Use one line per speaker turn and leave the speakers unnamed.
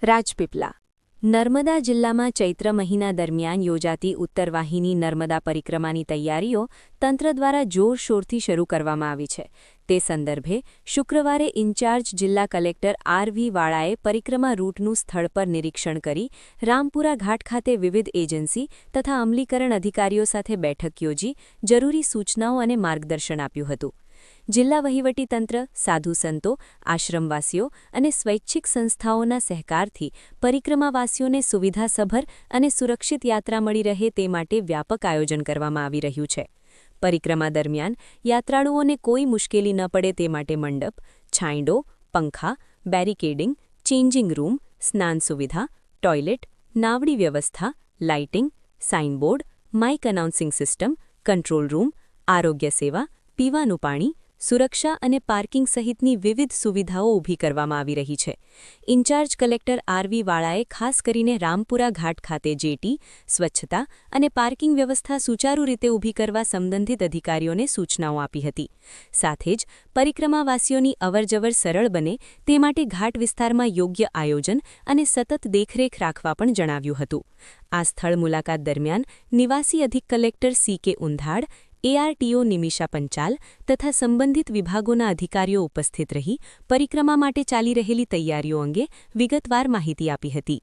રાજપીપળા નર્મદા જિલ્લામાં ચૈત્ર મહિના દરમિયાન યોજાતી ઉત્તરવાહિની નર્મદા પરિક્રમાની તૈયારીઓ તંત્ર દ્વારા જોરશોરથી શરૂ કરવામાં આવી છે. તે સંદર્ભે શુક્રવારે ઇન્ચાર્જ જિલ્લા કલેક્ટર આર.વી. વાળાએ પરિક્રમા રૂટનું સ્થળ પર નિરીક્ષણ કરી રામપુરા ઘાટ ખાતે વિવિધ એજન્સી તથા અમલીકરણ અધિકારીઓ સાથે બેઠક યોજી જરૂરી સૂચનાઓ અને માર્ગદર્શન આપ્યું હતું. જિલ્લા વહીવટીતંત્ર, સાધુ સંતો, આશ્રમવાસીઓ અને સ્વૈચ્છિક સંસ્થાઓના સહકારથી પરિક્રમાવાસીઓને સુવિધાસભર અને સુરક્ષિત યાત્રા મળી રહે તે માટે વ્યાપક આયોજન કરવામાં આવી રહ્યું છે. પરિક્રમા દરમિયાન યાત્રાળુઓને કોઈ મુશ્કેલી ન પડે તે માટે મંડપ, છાંયડો, પંખા, બેરિકેડિંગ, ચેન્જિંગ રૂમ, સ્નાન સુવિધા, ટોયલેટ, નાવડી વ્યવસ્થા, lighting, signboard, mic announcing system, control room, આરોગ્ય સેવા, પીવાનું પાણી, સુરક્ષા અને પાર્કિંગ સહિતની વિવિધ સુવિધાઓ ઊભી કરવામાં આવી રહી છે. Incharge collector R V. વાળાએ ખાસ કરીને રામપુરા ઘાટ ખાતે જેટી, સ્વચ્છતા અને પાર્કિંગ વ્યવસ્થા સુચારુ રીતે ઊભી કરવા સંબંધિત અધિકારીઓને સૂચનાઓ આપી હતી. સાથે જ પરિક્રમાવાસીઓની અવરજવર સરળ બને તે માટે ઘાટ વિસ્તારમાં યોગ્ય આયોજન અને સતત દેખરેખ રાખવા પણ જણાવ્યું હતું. આ સ્થળ મુલાકાત દરમિયાન નિવાસી અધિક કલેક્ટર સી.કે. ઉંધાડ, એઆરટીઓ નિમિષા પંચાલ તથા સંબંધિત વિભાગોના અધિકારીઓ ઉપસ્થિત રહી પરિક્રમા માટે ચાલી રહેલી તૈયારીઓ અંગે વિગતવાર માહિતી આપી હતી.